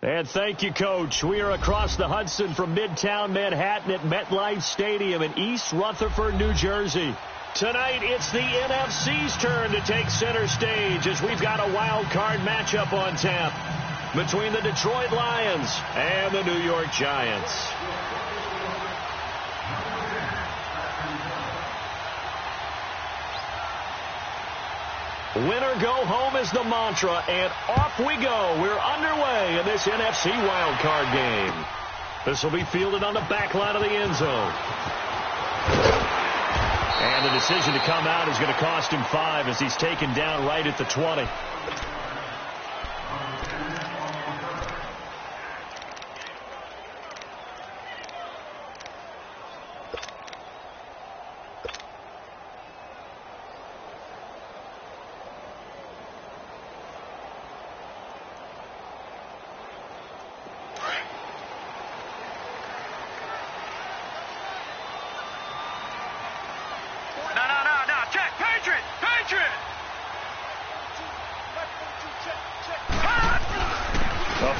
And thank you, Coach. We are across the Hudson from Midtown Manhattan at MetLife Stadium in East Rutherford, New Jersey. Tonight, it's the NFC's turn to take center stage as we've got a wild card matchup on tap between the Detroit Lions and the New York Giants. Winner go home is the mantra, and off we go. We're underway in this NFC wildcard game. This will be fielded on the back line of the end zone. And the decision to come out is going to cost him 5 as he's taken down right at the 20.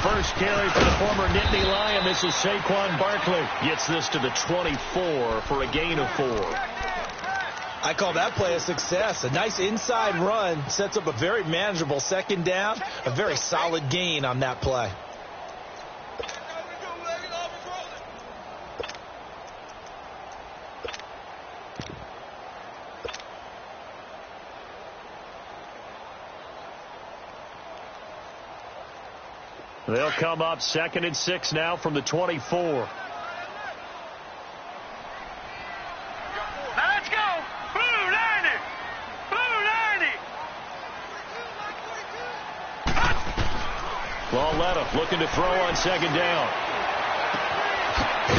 First carry for the former Nittany Lion. This is Saquon Barkley. Gets this to the 24 for a gain of 4. I call that play a success. A nice inside run sets up a very manageable second down. A very solid gain on that play. They'll come up 2nd and 6 now from the 24. Now let's go. Blue 90. Blue 90. Lauletta looking to throw on 2nd down.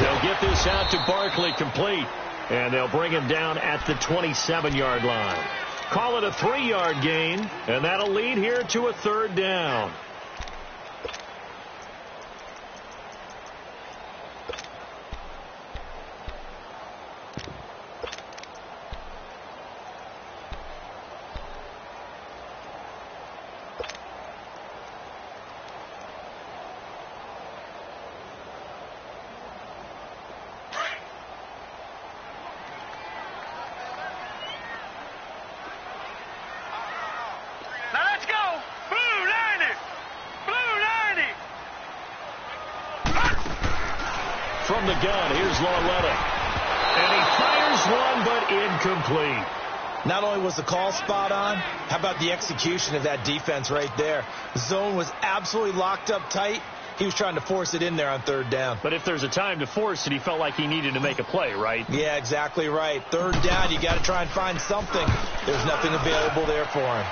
They'll get this out to Barkley complete. And they'll bring him down at the 27-yard line. Call it a 3-yard gain. And that'll lead here to a 3rd down. From the gun, here's Lauletta. And he fires one, but incomplete. Not only was the call spot on, how about the execution of that defense right there? The zone was absolutely locked up tight. He was trying to force it in there on 3rd down. But if there's a time to force it, he felt like he needed to make a play, right? Yeah, exactly right. 3rd down, you got to try and find something. There's nothing available there for him.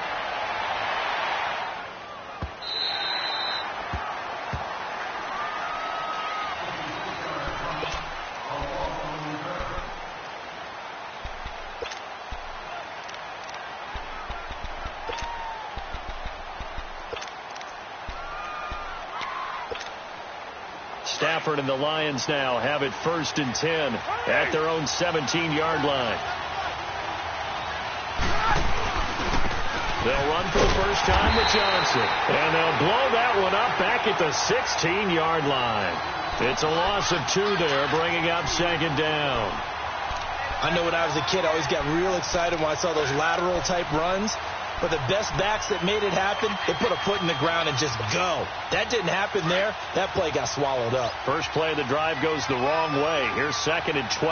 Stafford and the Lions now have it 1st and 10 at their own 17-yard line. They'll run for the first time with Johnson. And they'll blow that one up back at the 16-yard line. It's a loss of 2 there, bringing up 2nd down. I know when I was a kid, I always got real excited when I saw those lateral-type runs. But the best backs that made it happen, they put a foot in the ground and just go. That didn't happen there. That play got swallowed up. First play of the drive goes the wrong way. Here's 2nd and 12.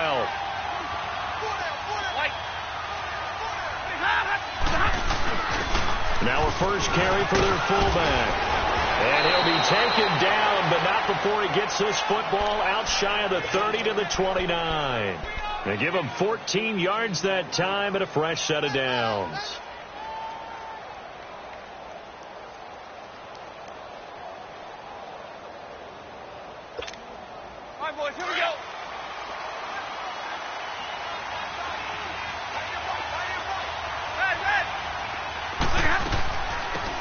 Now a first carry for their fullback. And he'll be taken down, but not before he gets this football out shy of the 30 to the 29. They give him 14 yards that time and a fresh set of downs. Boys, here we go.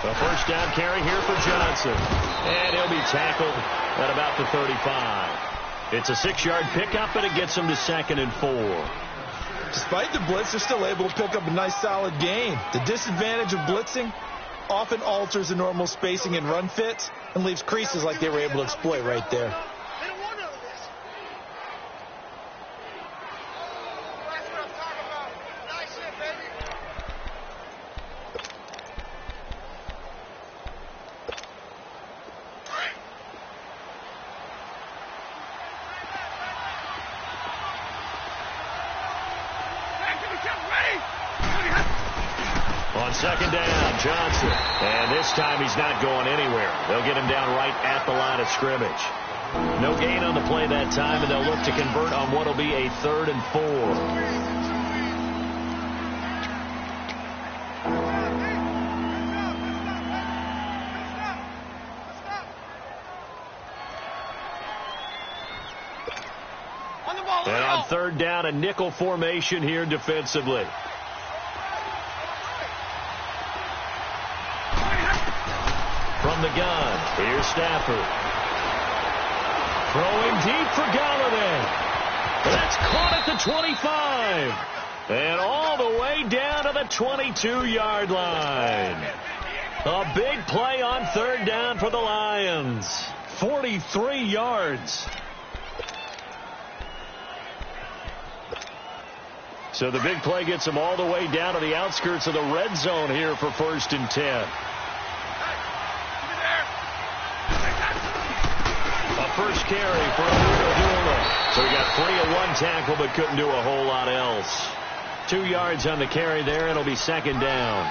A first down carry here for Johnson. And he'll be tackled at about the 35. It's a 6-yard pickup, and it gets him to 2nd and 4. Despite the blitz, they're still able to pick up a nice solid gain. The disadvantage of blitzing, often alters the normal spacing and run fits and leaves creases like they were able to exploit right there. On second down, Johnson. And this time he's not going anywhere. They'll get him down right at the line of scrimmage. No gain on the play that time, and they'll look to convert on what will be a 3rd and 4. And on 3rd down, a nickel formation here defensively. From the gun, here's Stafford. Throwing deep for Galladay. That's caught at the 25. And all the way down to the 22-yard line. A big play on 3rd down for the Lions. 43 yards. So the big play gets them all the way down to the outskirts of the red zone here for 1st and 10. First carry for Abdullah. So he got free of 1 tackle but couldn't do a whole lot else. 2 yards on the carry there. It'll be 2nd down.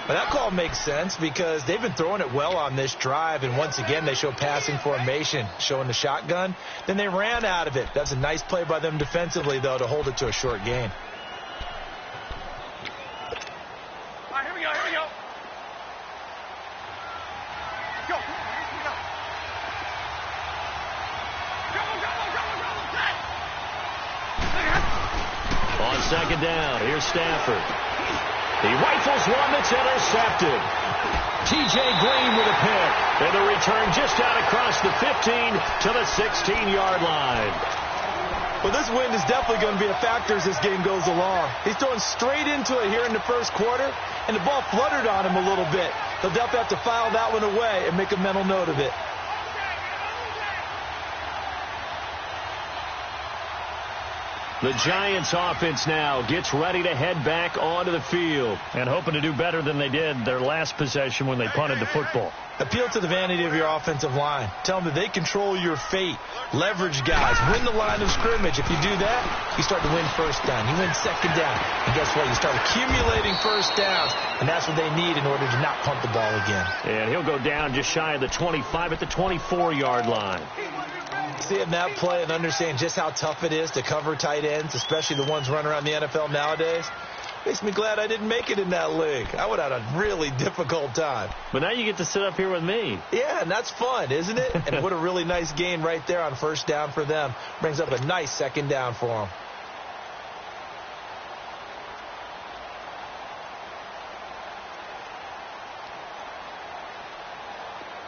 Well, that call makes sense because they've been throwing it well on this drive, and once again they show passing formation, showing the shotgun. Then they ran out of it. That's a nice play by them defensively, though, to hold it to a short gain. All right, here we go. Go. On 2nd down, here's Stafford. He rifles one that's intercepted. T.J. Green with a pick. And the return just out across the 15 to the 16-yard line. Well, this wind is definitely going to be a factor as this game goes along. He's throwing straight into it here in the 1st quarter, and the ball fluttered on him a little bit. They'll definitely have to file that one away and make a mental note of it. The Giants offense now gets ready to head back onto the field and hoping to do better than they did their last possession when they punted the football. Appeal to the vanity of your offensive line. Tell them that they control your fate. Leverage guys. Win the line of scrimmage. If you do that, you start to win 1st down. You win 2nd down. And guess what? You start accumulating 1st downs. And that's what they need in order to not punt the ball again. And he'll go down just shy of the 25 at the 24-yard line. Seeing that play and understanding just how tough it is to cover tight ends, especially the ones running around the NFL nowadays, makes me glad I didn't make it in that league. I would have had a really difficult time. But now you get to sit up here with me. Yeah, and that's fun, isn't it? And what a really nice gain right there on 1st down for them. Brings up a nice 2nd down for them.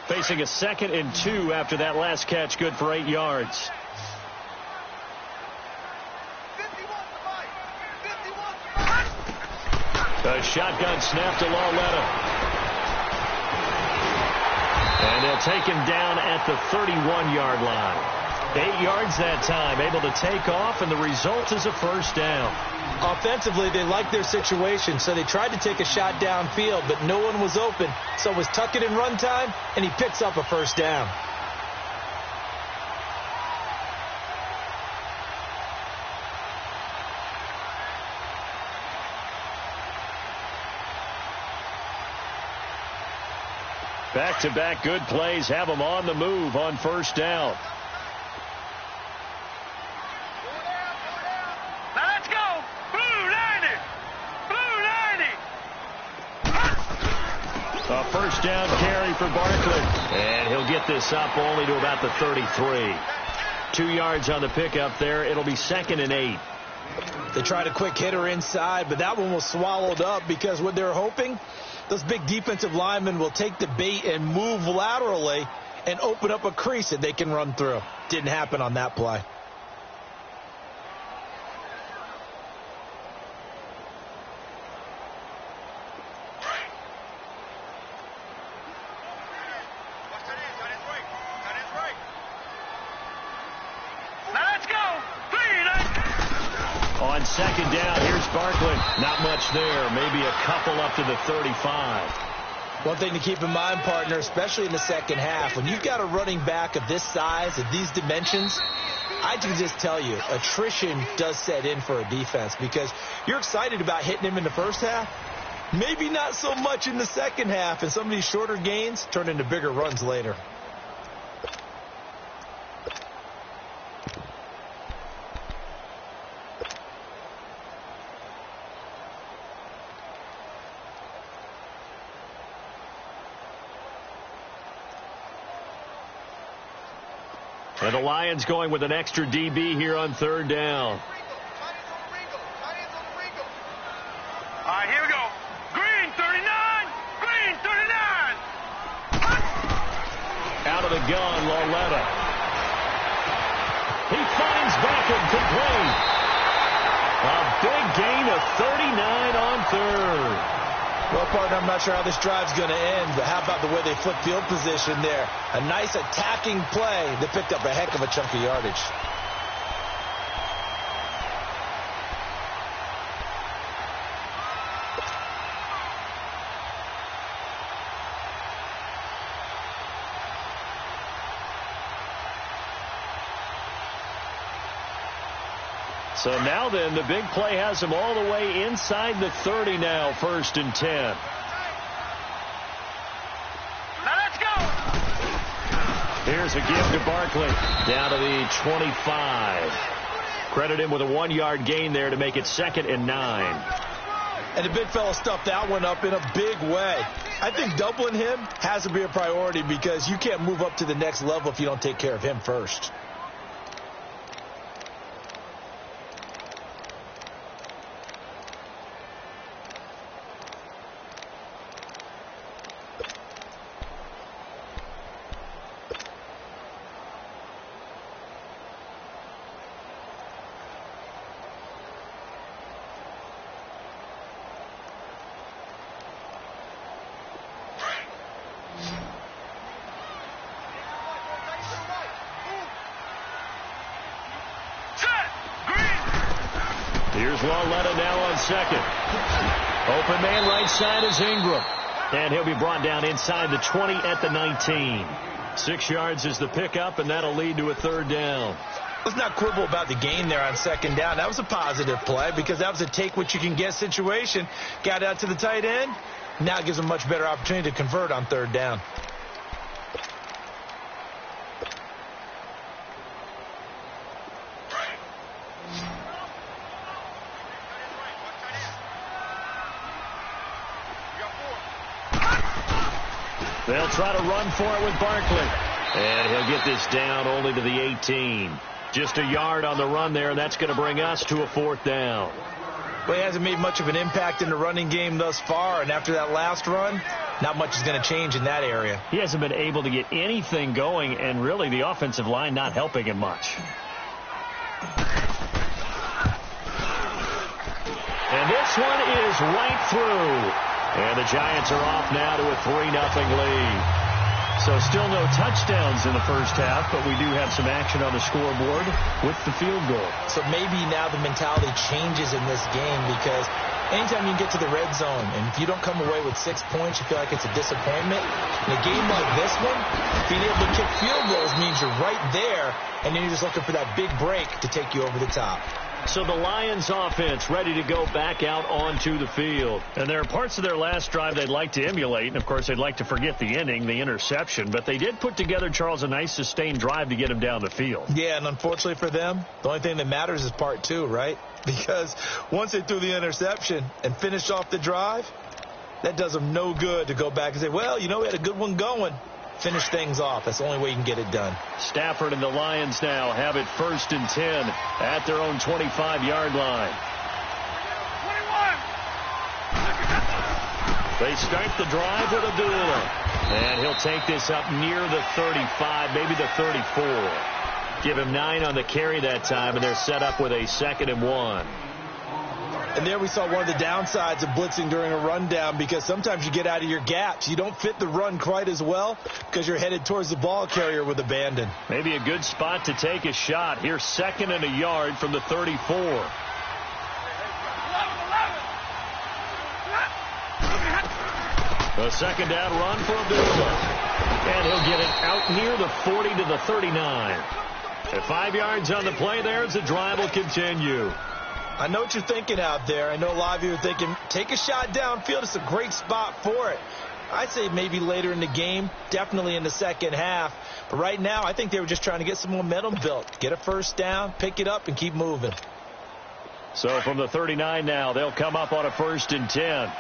Facing a 2nd and 2 after that last catch, good for 8 yards. A shotgun snap to Lauletta. And they'll take him down at the 31-yard line. 8 yards that time, able to take off, and the result is a 1st down. Offensively, they liked their situation, so they tried to take a shot downfield, but no one was open. So it was tuck it in run time, and he picks up a 1st down. Back-to-back good plays have them on the move on 1st down. A 1st down carry for Barkley. And he'll get this up only to about the 33. 2 yards on the pickup there. It'll be 2nd and 8. They tried a quick hitter inside, but that one was swallowed up because what they're hoping, those big defensive linemen will take the bait and move laterally and open up a crease that they can run through. Didn't happen on that play. On second down, here's Barkley. Not much there. Maybe a couple up to the 35. One thing to keep in mind, partner, especially in the second half, when you've got a running back of this size, of these dimensions, I can just tell you, attrition does set in for a defense because you're excited about hitting him in the first half. Maybe not so much in the second half, and some of these shorter gains turn into bigger runs later. And the Lions going with an extra DB here on third down. All right, here we go. Green, 39. Green, 39. Out of the gun, Lauletta. He finds Beckham complete. A big gain of 39 on third. Well, partner, I'm not sure how this drive's going to end, but how about the way they flip field position there? A nice attacking play that picked up a heck of a chunk of yardage. So now then, the big play has him all the way inside the 30 now, 1st and 10. Now let's go. Here's a give to Barkley, down to the 25. Credit him with a 1-yard gain there to make it 2nd and 9. And the big fella stuffed that one up in a big way. I think doubling him has to be a priority because you can't move up to the next level if you don't take care of him first. Here's Lauletta now on second. Open man right side is Ingram. And he'll be brought down inside the 20 at the 19. 6 yards is the pickup, and that'll lead to a 3rd down. Let's not quibble about the gain there on 2nd down. That was a positive play because that was a take-what-you-can-get situation. Got out to the tight end. Now it gives him a much better opportunity to convert on 3rd down. They'll try to run for it with Barkley. And he'll get this down only to the 18. Just a yard on the run there, and that's going to bring us to a 4th down. Well, he hasn't made much of an impact in the running game thus far, and after that last run, not much is going to change in that area. He hasn't been able to get anything going, and really the offensive line not helping him much. And this one is right through. And the Giants are off now to a 3-0 lead. So still no touchdowns in the first half, but we do have some action on the scoreboard with the field goal. So maybe now the mentality changes in this game because anytime you get to the red zone and if you don't come away with 6 points, you feel like it's a disappointment. In a game like this one, being able to kick field goals means you're right there, and then you're just looking for that big break to take you over the top. So the Lions offense ready to go back out onto the field. And there are parts of their last drive they'd like to emulate. And, of course, they'd like to forget the inning, the interception. But they did put together, Charles, a nice sustained drive to get him down the field. Yeah, and unfortunately for them, the only thing that matters is part 2, right? Because once they threw the interception and finished off the drive, that does them no good to go back and say, well, you know, we had a good one going. Finish things off. That's the only way you can get it done. Stafford and the Lions now have it 1st and 10 at their own 25-yard line. 21. They start the drive with Abdullah. And he'll take this up near the 35, maybe the 34. Give him 9 on the carry that time, and they're set up with a 2nd and 1. And there we saw one of the downsides of blitzing during a rundown because sometimes you get out of your gaps. You don't fit the run quite as well because you're headed towards the ball carrier with abandon. Maybe a good spot to take a shot. Here's 2nd and a yard from the 34. A second down run for a big one. And he'll get it out near the 40 to the 39. At 5 yards on the play there as the drive will continue. I know what you're thinking out there. I know a lot of you are thinking, take a shot downfield. It's a great spot for it. I'd say maybe later in the game, definitely in the second half. But right now, I think they were just trying to get some momentum built. Get a first down, pick it up, and keep moving. So from the 39 now, they'll come up on a 1st and 10.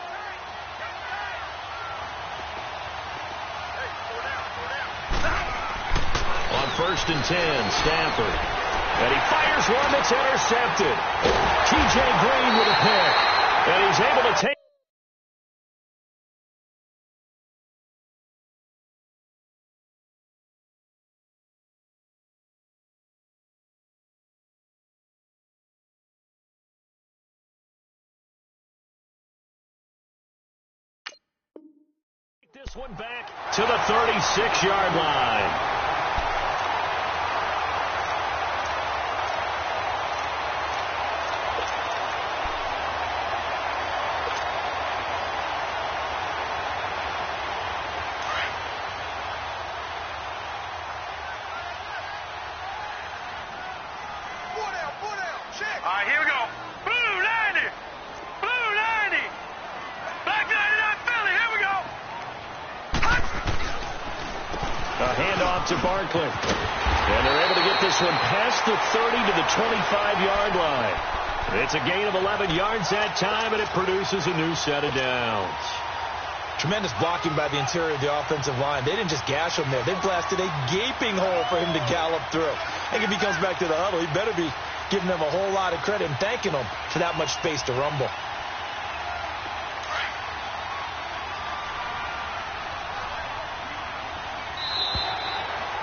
On 1st and 10, Stafford. And he fires one that's intercepted. T.J. Green with a pick. And he's able to take. This one back to the 36-yard line. All right, here we go. Blue 90. Blue 90. Black 99 Philly. Here we go. A handoff to Barkley. And they're able to get this one past the 30 to the 25-yard line. It's a gain of 11 yards that time, and it produces a new set of downs. Tremendous blocking by the interior of the offensive line. They didn't just gash him there. They blasted a gaping hole for him to gallop through. I think if he comes back to the huddle, he better be giving them a whole lot of credit and thanking them for that much space to rumble.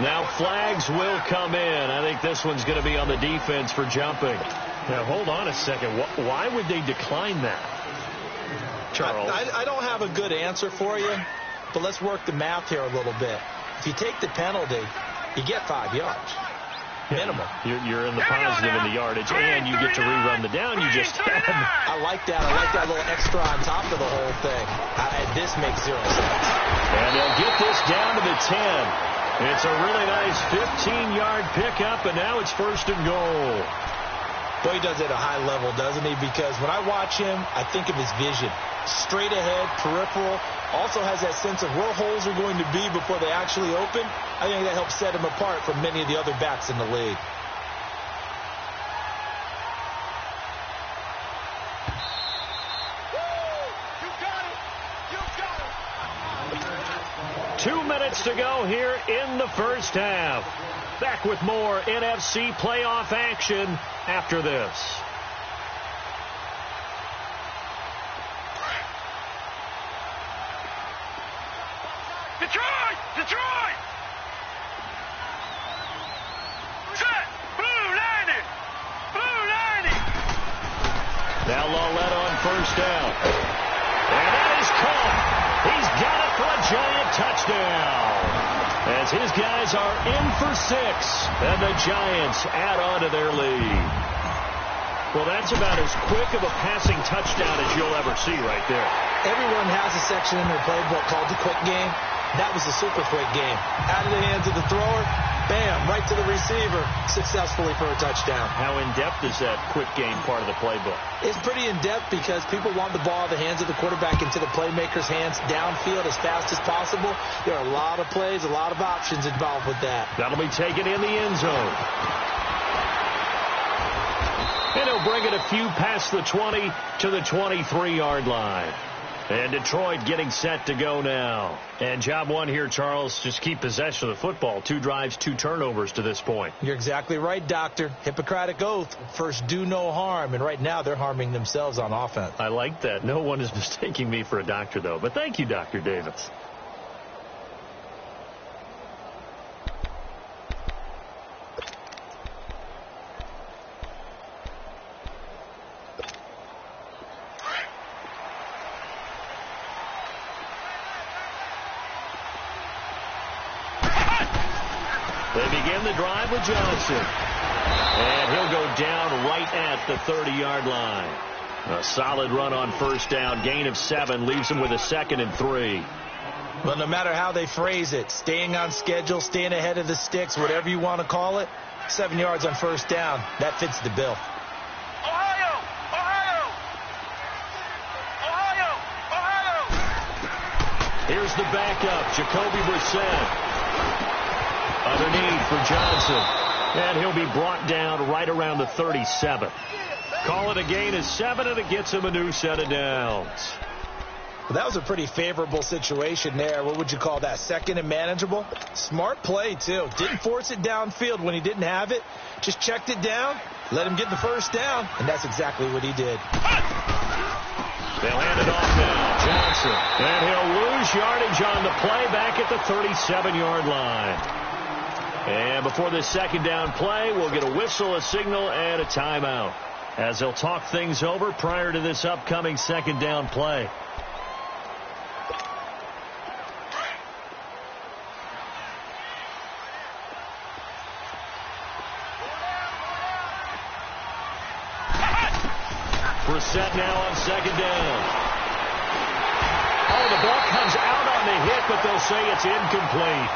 Now flags will come in. I think this one's going to be on the defense for jumping. Now, hold on a second. Why would they decline that, Charles? I don't have a good answer for you, but let's work the math here a little bit. If you take the penalty, you get 5 yards. Minimum. You're in the positive in the yardage, and you get to rerun the down you just had. I like that. I like that little extra on top of the whole thing. This makes 0 sense. And they'll get this down to the 10. It's a really nice 15-yard pickup, and now it's 1st and goal. Boy, he does it at a high level, doesn't he? Because when I watch him, I think of his vision. Straight ahead, peripheral. Also has that sense of where holes are going to be before they actually open. I think that helps set him apart from many of the other backs in the league. You got it. You got it. 2 minutes to go here in the first half. Back with more NFC playoff action after this. Detroit! Detroit! Set! Blue 90! Blue 90! Now Lawlett on 1st down. And that is caught. He's got it for a giant touchdown. As his guys are in for 6. And the Giants add on to their lead. Well, that's about as quick of a passing touchdown as you'll ever see right there. Everyone has a section in their playbook called the quick game. That was a super quick game. Out of the hands of the thrower, bam, right to the receiver, successfully for a touchdown. How in-depth is that quick game part of the playbook? It's pretty in-depth because people want the ball in the hands of the quarterback into the playmaker's hands downfield as fast as possible. There are a lot of plays, a lot of options involved with that. That'll be taken in the end zone. And he'll bring it a few past the 20 to the 23-yard line. And Detroit getting set to go now. And job one here, Charles, just keep possession of the football. 2 drives, 2 turnovers to this point. You're exactly right, Doctor. Hippocratic oath. First, do no harm. And right now, they're harming themselves on offense. I like that. No one is mistaking me for a doctor, though. But thank you, Dr. Davis. They begin the drive with Johnson. And he'll go down right at the 30-yard line. A solid run on 1st down. Gain of 7 leaves him with a 2nd and 3. Well, no matter how they phrase it, staying on schedule, staying ahead of the sticks, whatever you want to call it, 7 yards on first down, that fits the bill. Ohio! Ohio! Ohio! Ohio! Here's the backup, Jacoby Brissett. Underneath for Johnson. And he'll be brought down right around the 37. Call it a gain of 7, and it gets him a new set of downs. Well, that was a pretty favorable situation there. What would you call that? Second and manageable? Smart play, too. Didn't force it downfield when he didn't have it. Just checked it down, let him get the first down, and that's exactly what he did. They'll hand it off now. Johnson. And he'll lose yardage on the play back at the 37-yard line. And before this second down play, we'll get a whistle, a signal, and a timeout, as they'll talk things over prior to this upcoming second down play. Brissett now on second down. Oh, the ball comes out on the hit, but they'll say it's incomplete.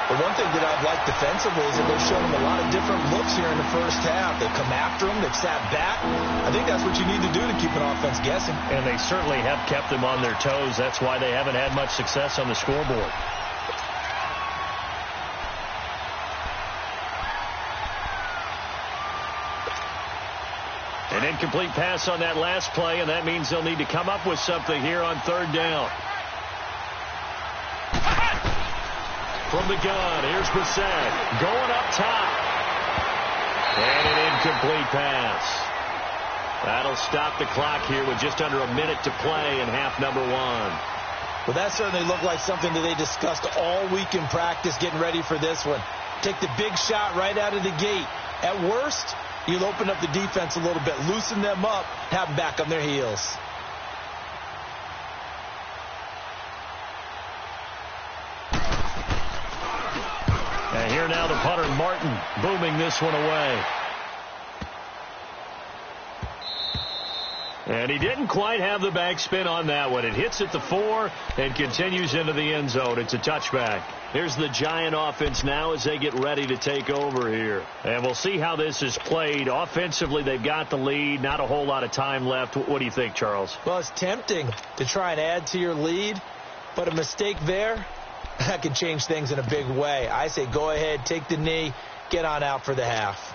The one thing that I've liked defensively is that they've shown him a lot of different looks here in the first half. They've come after him. They've sat back. I think that's what you need to do to keep an offense guessing. And they certainly have kept them on their toes. That's why they haven't had much success on the scoreboard. An incomplete pass on that last play, and that means they'll need to come up with something here on third down. From the gun, here's Brissett going up top. And an incomplete pass. That'll stop the clock here with just under a minute to play in half number 1. Well, that certainly looked like something that they discussed all week in practice getting ready for this one. Take the big shot right out of the gate. At worst, you'll open up the defense a little bit, loosen them up, have them back on their heels. And here now the punter, Martin, booming this one away. And he didn't quite have the backspin on that one. It hits at the 4 and continues into the end zone. It's a touchback. Here's the Giant offense now as they get ready to take over here. And we'll see how this is played. Offensively, they've got the lead. Not a whole lot of time left. What do you think, Charles? Well, it's tempting to try and add to your lead, but a mistake there, that can change things in a big way. I say go ahead, take the knee, get on out for the half.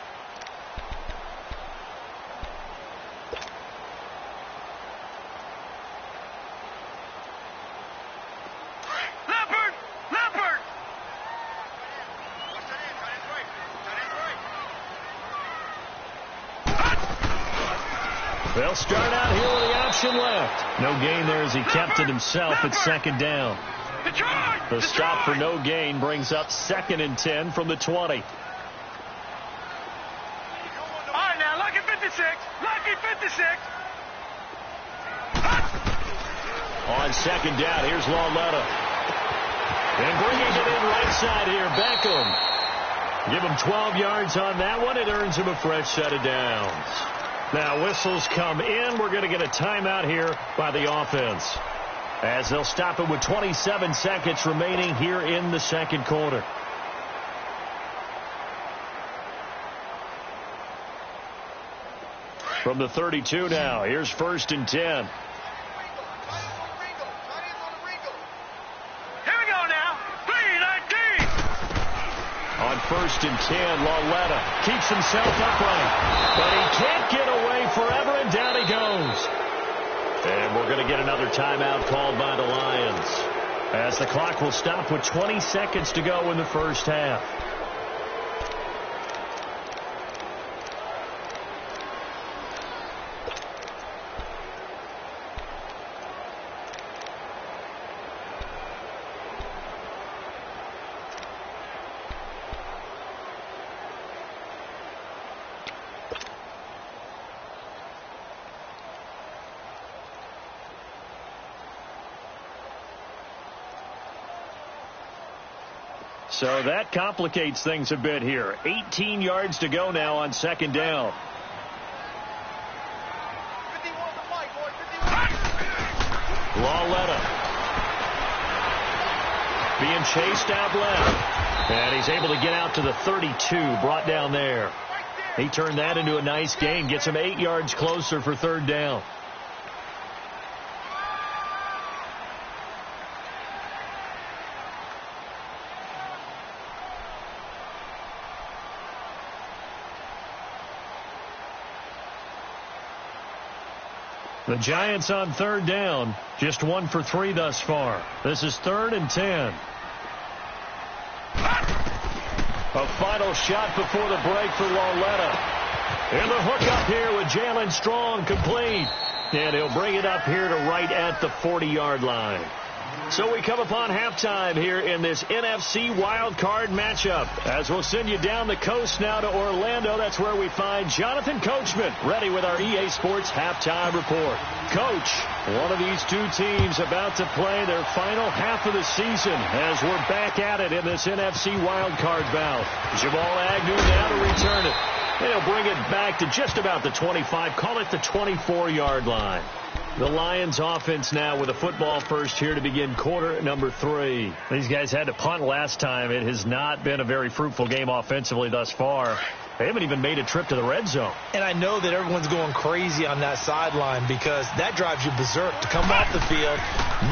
They'll start out here with the option left. No gain there as he kept it himself at second down. The stop for no gain brings up 2nd and 10 from the 20. All right, now, lucky 56. Lucky 56. On second down, here's Lauletta. And bringing it in right side here, Beckham. Give him 12 yards on that one. It earns him a fresh set of downs. Now whistles come in. We're going to get a timeout here by the offense, as they'll stop it with 27 seconds remaining here in the second quarter. From the 32 now, here's 1st and 10. Here we go now. 3-19. On 1st and 10, Lauletta keeps himself upright, but he can't get away forever, and down he goes. And we're going to get another timeout called by the Lions, as the clock will stop with 20 seconds to go in the first half. So that complicates things a bit here. 18 yards to go now on second down. Lauletta. being chased out left. And he's able to get out to the 32, brought down there. He turned that into a nice gain, gets him 8 yards closer for third down. The Giants on third down, just 1 for 3 thus far. This is 3rd and 10. A final shot before the break for Lauletta. And the hook up here with Jalen Strong, complete. And he'll bring it up here to right at the 40-yard line. So we come upon halftime here in this NFC Wild Card matchup. As we'll send you down the coast now to Orlando, that's where we find Jonathan Coachman, ready with our EA Sports Halftime Report. Coach, one of these two teams about to play their final half of the season as we're back at it in this NFC Wild Card bout. Jamal Agnew now to return it. They'll bring it back to just about the 25, call it the 24-yard line. The Lions offense now with a football first here to begin quarter number 3. These guys had to punt last time. It has not been a very fruitful game offensively thus far. They haven't even made a trip to the red zone. And I know that everyone's going crazy on that sideline because that drives you berserk to come off the field,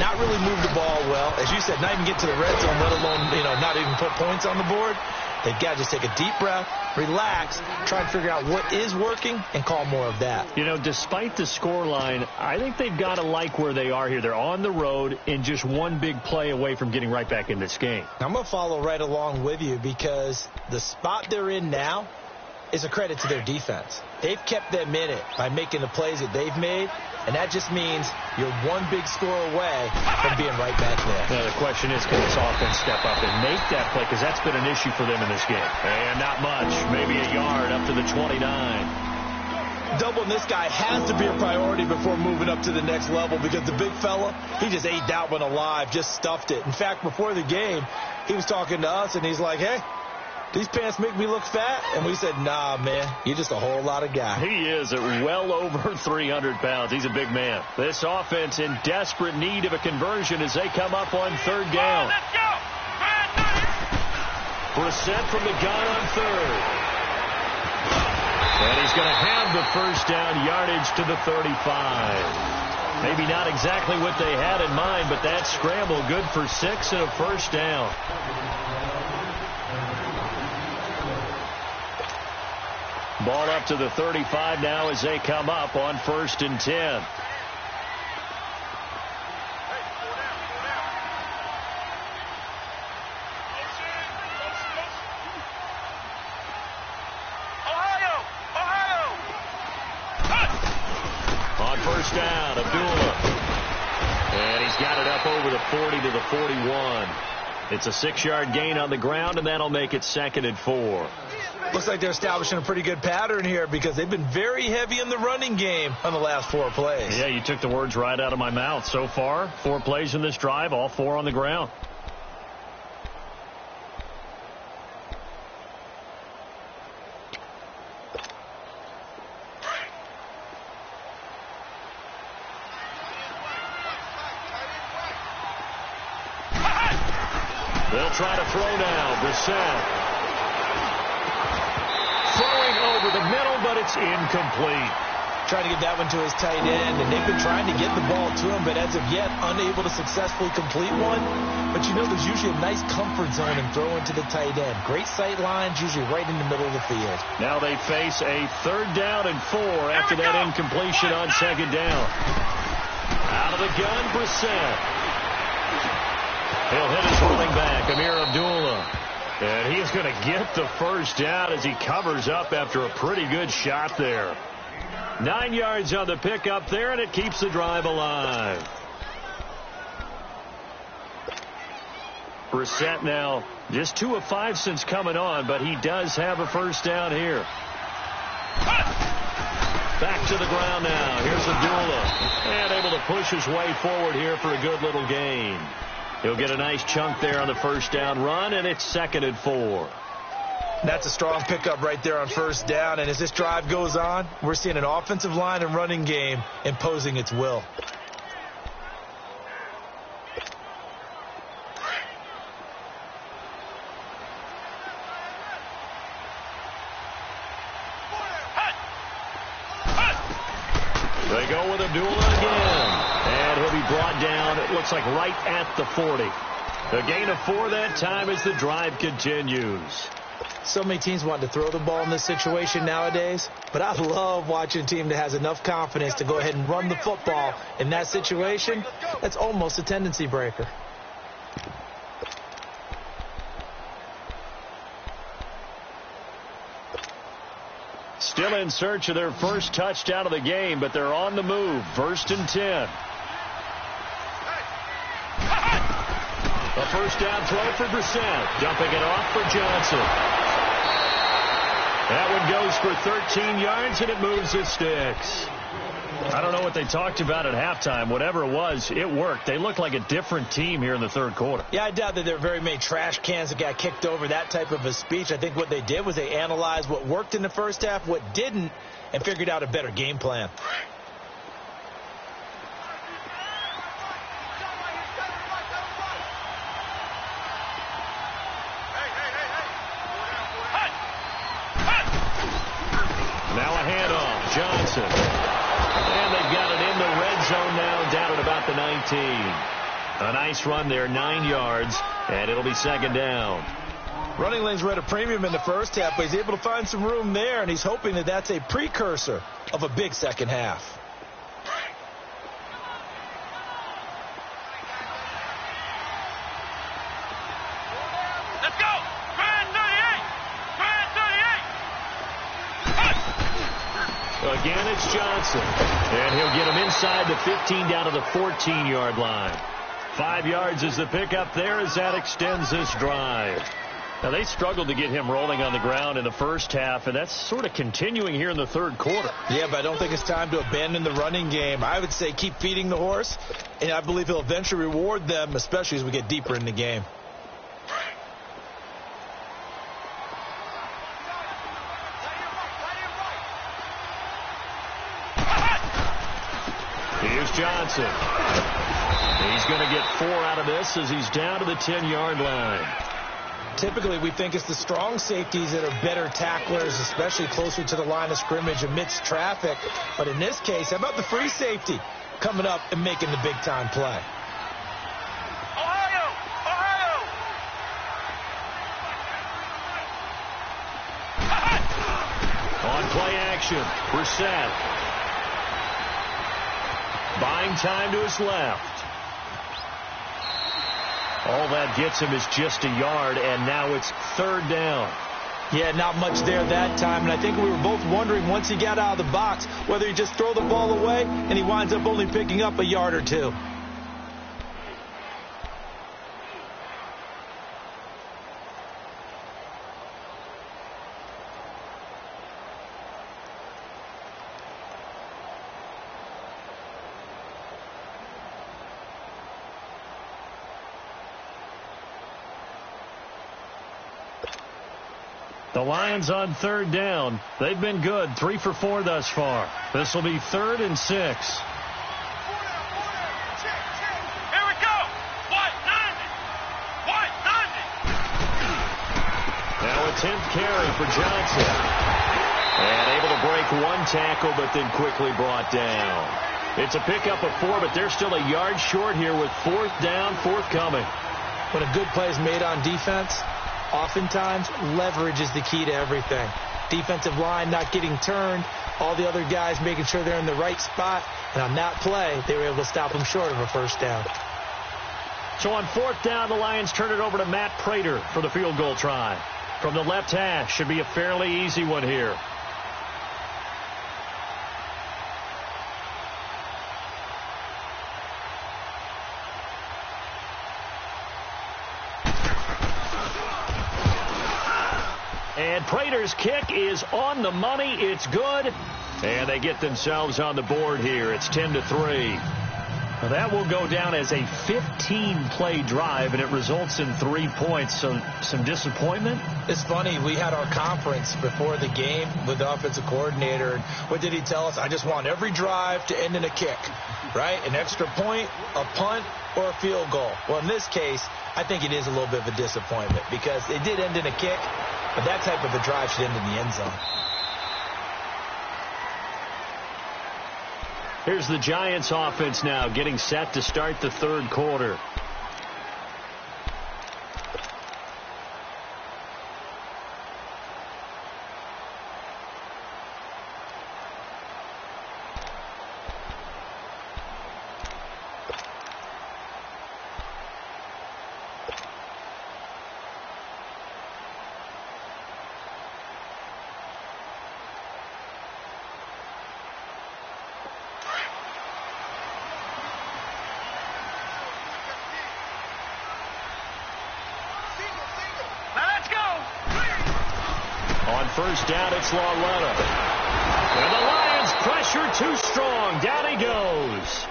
not really move the ball well. As you said, not even get to the red zone, let alone, not even put points on the board. They've got to just take a deep breath, relax, try and figure out what is working, and call more of that. Despite the scoreline, I think they've got to like where they are here. They're on the road and just one big play away from getting right back in this game. I'm going to follow right along with you because the spot they're in now is a credit to their defense. They've kept them in it by making the plays that they've made, and that just means you're one big score away from being right back there. Now the question is, can this offense step up and make that play? Because that's been an issue for them in this game. And not much, maybe a yard up to the 29. Doubling this guy has to be a priority before moving up to the next level because the big fella, he just ate that one alive, just stuffed it. In fact, before the game, he was talking to us, and he's like, hey, these pants make me look fat? And we said, nah, man, you're just a whole lot of guy. He is at well over 300 pounds. He's a big man. This offense in desperate need of a conversion as they come up on third down. Let's go! Brissett from the gun on third. And he's going to have the first down, yardage to the 35. Maybe not exactly what they had in mind, but that scramble good for 6 and a first down. Ball up to the 35 now as they come up on 1st and 10. On 1st down, Abdullah. And he's got it up over the 40 to the 41. It's a 6-yard gain on the ground, and that'll make it 2nd and 4. Looks like they're establishing a pretty good pattern here because they've been very heavy in the running game on the last 4 plays. Yeah, you took the words right out of my mouth. So far, 4 plays in this drive, all 4 on the ground. They'll try to throw now. Brissett. Throwing over the middle, but it's incomplete. Trying to get that one to his tight end, and they've been trying to get the ball to him, but as of yet, unable to successfully complete one. But there's usually a nice comfort zone in throwing to the tight end. Great sight lines, usually right in the middle of the field. Now they face a 3rd down and 4 after that incompletion on 2nd down. Out of the gun, Brissett. He'll hit his running back, Amir Abdullah. And he's going to get the first down as he covers up after a pretty good shot there. 9 yards on the pickup there, and it keeps the drive alive. Brissett now just 2 of 5 since coming on, but he does have a first down here. Back to the ground now. Here's Abdullah. And able to push his way forward here for a good little gain. He'll get a nice chunk there on the first down run, and it's 2nd and 4. That's a strong pickup right there on 1st down, and as this drive goes on, we're seeing an offensive line and running game imposing its will. They go with him, doing it again. And he'll be brought down, it looks like right at the 40. A gain of 4 that time as the drive continues. So many teams want to throw the ball in this situation nowadays, but I love watching a team that has enough confidence to go ahead and run the football in that situation. That's almost a tendency breaker. Still in search of their first touchdown of the game, but they're on the move. 1st and 10. A first down throw for Brissett. Dumping it off for Johnson. That one goes for 13 yards, and it moves the sticks. I don't know what they talked about at halftime. Whatever it was, it worked. They looked like a different team here in the third quarter. Yeah, I doubt that there were very many trash cans that got kicked over, that type of a speech. I think what they did was they analyzed what worked in the first half, what didn't, and figured out a better game plan. Now a handoff, Johnson. And they've got it in the red zone now, down at about the 19. A nice run there, 9 yards, and it'll be 2nd down. Running lanes were at a premium in the first half, but he's able to find some room there, and he's hoping that that's a precursor of a big second half. Let's go! Grand 38! Grand 38! Again, it's Johnson. And he'll get him inside the 15 down to the 14-yard line. 5 yards is the pickup there as that extends this drive. Now, they struggled to get him rolling on the ground in the first half, and that's sort of continuing here in the third quarter. Yeah, but I don't think it's time to abandon the running game. I would say keep feeding the horse, and I believe he'll eventually reward them, especially as we get deeper in the game. Here's Johnson. He's going to get 4 out of this as he's down to the 10-yard line. Typically, we think it's the strong safeties that are better tacklers, especially closer to the line of scrimmage amidst traffic. But in this case, how about the free safety coming up and making the big-time play? Ohio! Ohio! On play action, Brissett. Buying time to his left. All that gets him is just a yard, and now it's 3rd down. Yeah, not much there that time, and I think we were both wondering once he got out of the box whether he just throw the ball away, and he winds up only picking up a yard or 2. The Lions on 3rd down. They've been good, 3 for 4 thus far. This will be 3rd and 6. Here we go! White 90! White 90! Now a 10th carry for Johnson. And able to break 1 tackle, but then quickly brought down. It's a pickup of 4, but they're still a yard short here with 4th down, forthcoming. When a good play is made on defense, oftentimes, leverage is the key to everything. Defensive line not getting turned, all the other guys making sure they're in the right spot, and on that play, they were able to stop them short of a first down. So on 4th down, the Lions turn it over to Matt Prater for the field goal try. From the left hash, should be a fairly easy one here. And Prater's kick is on the money. It's good. And they get themselves on the board here. It's 10-3. Now that will go down as a 15-play drive, and it results in 3 points. So some disappointment. It's funny. We had our conference before the game with the offensive coordinator. And what did he tell us? I just want every drive to end in a kick, right? An extra point, a punt, or a field goal. Well, in this case, I think it is a little bit of a disappointment because it did end in a kick. But that type of a drive should end in the end zone. Here's the Giants offense now getting set to start the third quarter. First down, it's Lauletta. And the Lions pressure too strong. Down he goes.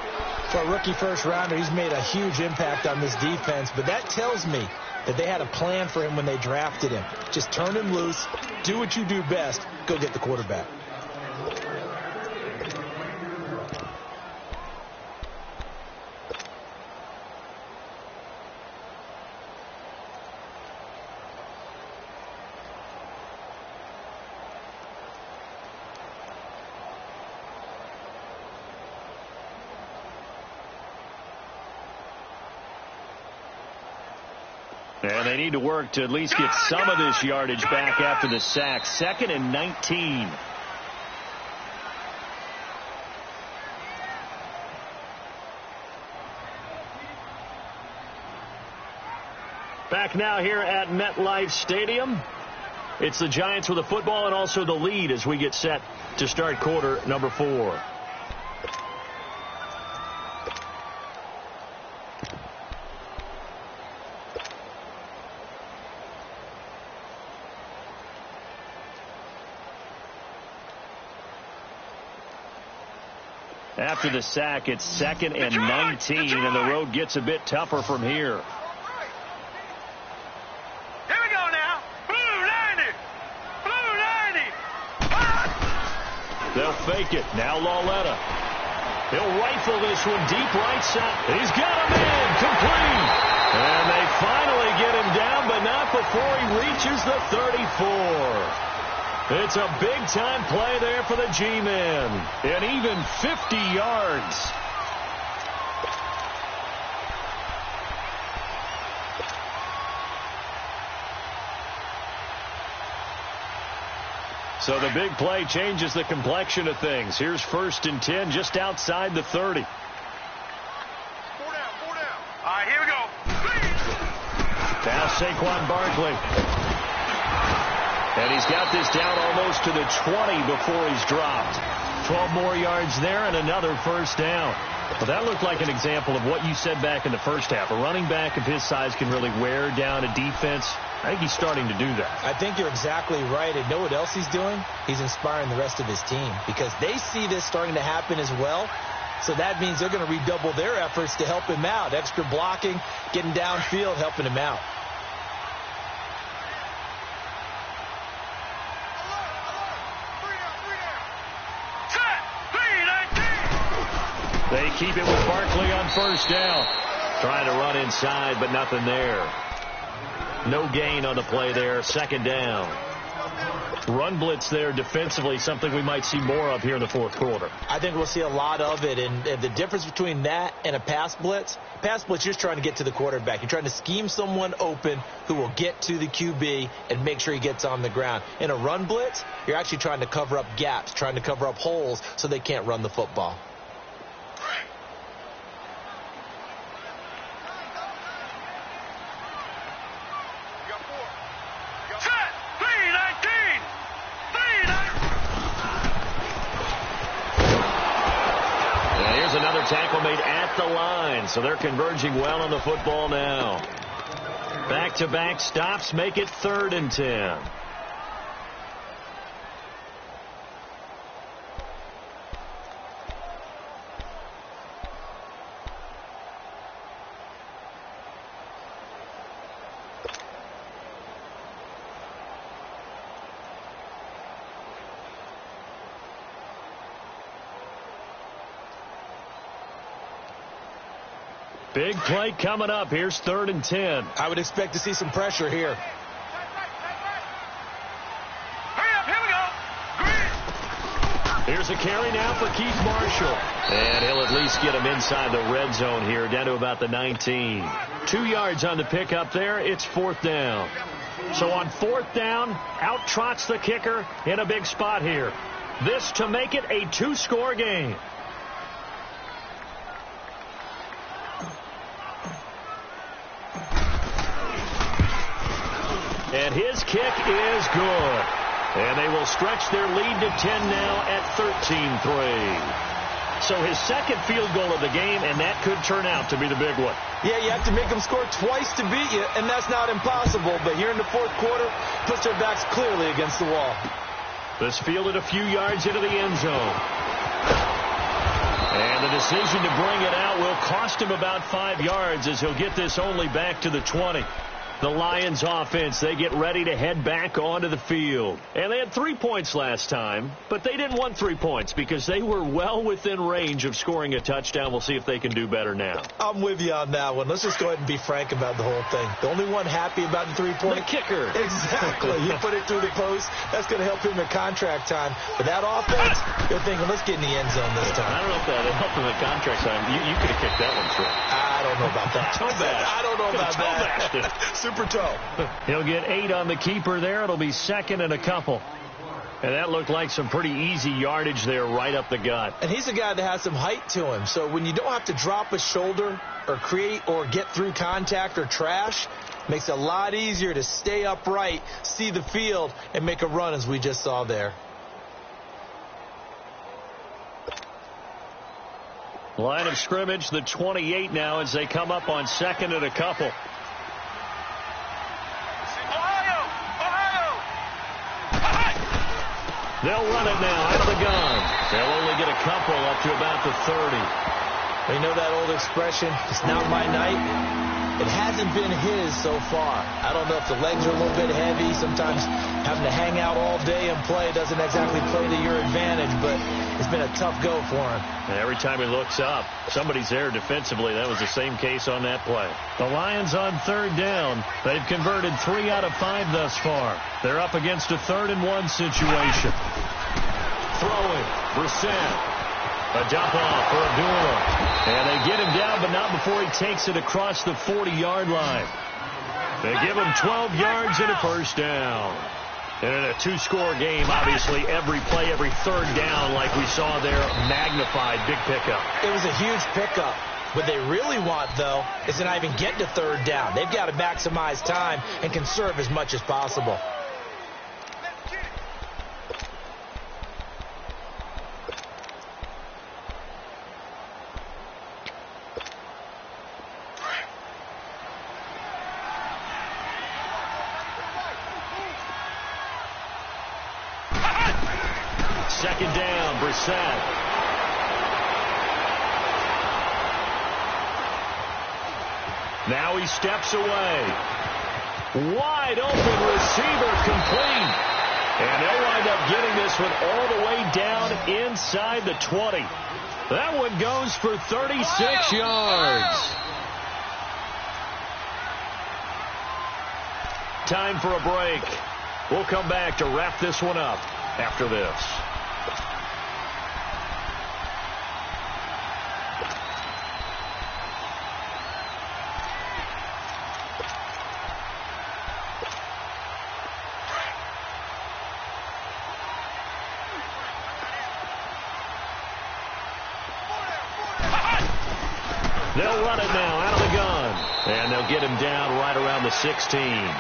For a rookie first rounder, he's made a huge impact on this defense, but that tells me that they had a plan for him when they drafted him. Just turn him loose, do what you do best, go get the quarterback. And they need to work to at least get some of this yardage back after the sack. 2nd and 19. Back now here at MetLife Stadium. It's the Giants with the football and also the lead as we get set to start quarter number 4. After the sack, it's 2nd and 19, and the road gets a bit tougher from here. Here we go now. Blue 90. Blue 90. Ah! They'll fake it. Now Lauletta. He'll rifle this one deep right side. He's got him in. Complete. And they finally get him down, but not before he reaches the 34. It's a big-time play there for the G-men. And even 50 yards. So the big play changes the complexion of things. Here's 1st and 10 just outside the 30. 4 down, 4 down. All right, here we go. Now Saquon Barkley. And he's got this down almost to the 20 before he's dropped. 12 more yards there and another first down. Well, that looked like an example of what you said back in the first half. A running back of his size can really wear down a defense. I think he's starting to do that. I think you're exactly right. And know what else he's doing? He's inspiring the rest of his team because they see this starting to happen as well. So that means they're going to redouble their efforts to help him out. Extra blocking, getting downfield, helping him out. They keep it with Barkley on first down. Trying to run inside, but nothing there. No gain on the play there. 2nd down. Run blitz there defensively, something we might see more of here in the 4th quarter. I think we'll see a lot of it. And the difference between that and a pass blitz, you're just trying to get to the quarterback. You're trying to scheme someone open who will get to the QB and make sure he gets on the ground. In a run blitz, you're actually trying to cover up gaps, trying to cover up holes so they can't run the football. Tackle made at the line, so they're converging well on the football now. Back-to-back stops make it 3rd and 10. Big play coming up. Here's 3rd and 10. I would expect to see some pressure here. Hurry up, here we go. Here's Here's a carry now for Keith Marshall. And he'll at least get him inside the red zone here, down to about the 19. 2 yards on the pickup there. It's 4th down. So on 4th down, out trots the kicker in a big spot here. This to make it a 2-score game. And his kick is good. And they will stretch their lead to 10 now at 13-3. So his second field goal of the game, and that could turn out to be the big one. Yeah, you have to make them score twice to beat you, and that's not impossible. But here in the 4th quarter, puts their backs clearly against the wall. This fielded a few yards into the end zone. And the decision to bring it out will cost him about 5 yards as he'll get this only back to the 20. The Lions offense, they get ready to head back onto the field. And they had 3 points last time, but they didn't want 3 points because they were well within range of scoring a touchdown. We'll see if they can do better now. I'm with you on that one. Let's just go ahead and be frank about the whole thing. The only one happy about the 3-point. The kicker. Exactly. You put it through the post. That's going to help him in contract time. But that offense, they're thinking, let's get in the end zone this time. I don't know if that helped him in contract time. You could have kicked that one through. I don't know about that. Toe bash. I don't know about that. Super toe. He'll get 8 on the keeper there. It'll be 2nd and a couple. And that looked like some pretty easy yardage there right up the gut. And he's a guy that has some height to him. So when you don't have to drop a shoulder or create or get through contact or trash, it makes it a lot easier to stay upright, see the field, and make a run as we just saw there. Line of scrimmage, the 28 now as they come up on 2nd and a couple. They'll run it now out of the gun. They'll only get a couple up to about the 30. Well, you know that old expression, it's not my night? It hasn't been his so far. I don't know if the legs are a little bit heavy. Sometimes having to hang out all day and play doesn't exactly play to your advantage, but it's been a tough go for him. And every time he looks up, somebody's there defensively. That was the same case on that play. The Lions on 3rd down. They've converted 3 out of 5 thus far. They're up against a 3rd and 1 situation. Throwing, Brissett. A dump off for Abdullah. And they get him down, but not before he takes it across the 40-yard line. They give him 12 yards and a 1st down. And in a 2-score game, obviously, every play, every 3rd down, like we saw there, magnified, big pickup. It was a huge pickup. What they really want, though, is to not even get to 3rd down. They've got to maximize time and conserve as much as possible. Second down, Brissett. Now he steps away. Wide open receiver complete. And they'll wind up getting this one all the way down inside the 20. That one goes for 36 yards. Time for a break. We'll come back to wrap this one up after this. They'll run it now out of the gun. And they'll get him down right around the 16.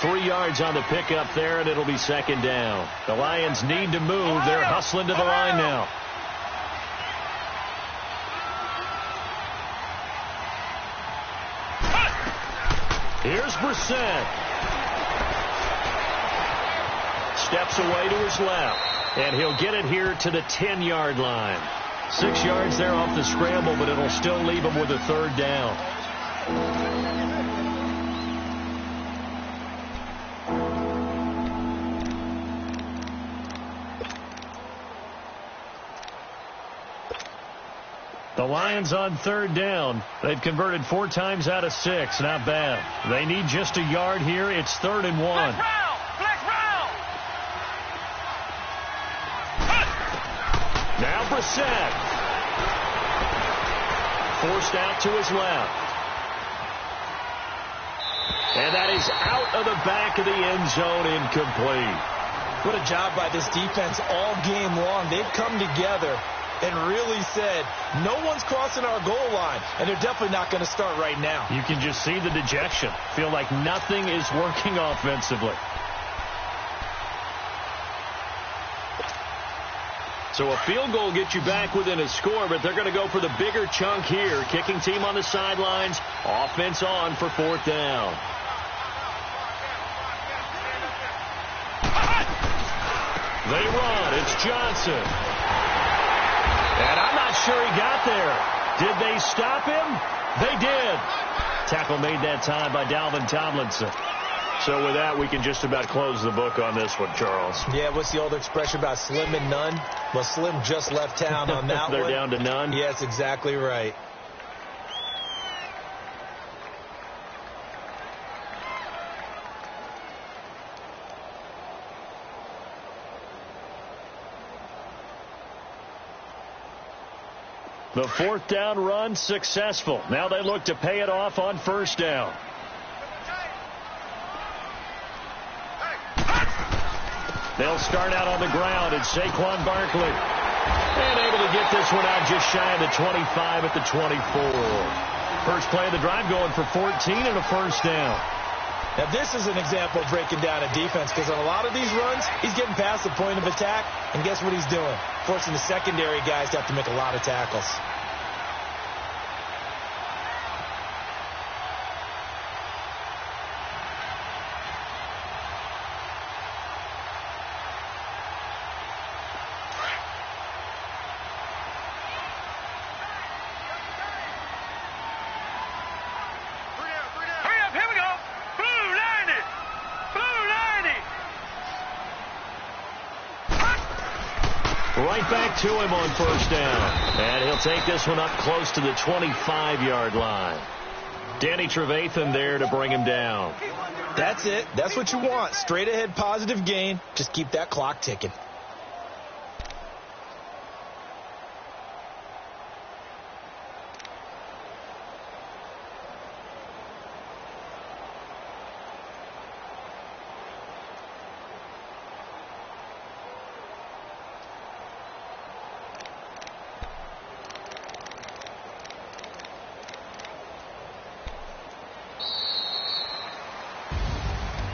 3 yards on the pickup there, and it'll be 2nd down. The Lions need to move. They're hustling to the line now. Here's Brissett. Steps away to his left, and he'll get it here to the 10-yard line. 6 yards there off the scramble, but it'll still leave him with a 3rd down. The Lions on 3rd down. They've converted 4 times out of 6. Not bad. They need just a yard here. It's 3rd and 1. Brissett. Forced out to his left. And that is out of the back of the end zone, incomplete. What a job by this defense all game long. They've come together and really said, no one's crossing our goal line, and they're definitely not going to start right now. You can just see the dejection. Feel like nothing is working offensively. So a field goal gets you back within a score, but they're going to go for the bigger chunk here. Kicking team on the sidelines. Offense on for 4th down. They run. It's Johnson. And I'm not sure he got there. Did they stop him? They did. Tackle made that time by Dalvin Tomlinson. So with that, we can just about close the book on this one, Charles. Yeah, what's the old expression about slim and none? Well, Slim just left town on that They're one. down to none? Yeah, that's exactly right. The 4th down run successful. Now they look to pay it off on 1st down. They'll start out on the ground. It's Saquon Barkley. And able to get this one out just shy of the 25 at the 24. First play of the drive going for 14 and a 1st down. Now, this is an example of breaking down a defense, because on a lot of these runs, he's getting past the point of attack, and guess what he's doing? Forcing the secondary guys to have to make a lot of tackles. Right back to him on 1st down. And he'll take this one up close to the 25-yard line. Danny Trevathan there to bring him down. That's it. That's what you want. Straight ahead positive gain. Just keep that clock ticking.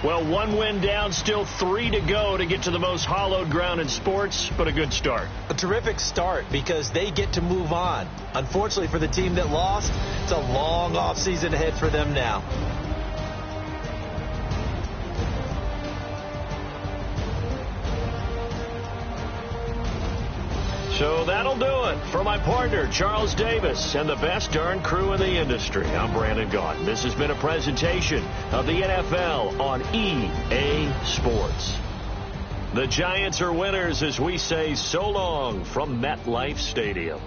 Well, 1 win down, still 3 to go to get to the most hallowed ground in sports, but a good start. A terrific start because they get to move on. Unfortunately for the team that lost, it's a long offseason ahead for them now. So that'll do it. For my partner, Charles Davis, and the best darn crew in the industry, I'm Brandon Gaudin. This has been a presentation of the NFL on EA Sports. The Giants are winners as we say so long from MetLife Stadium.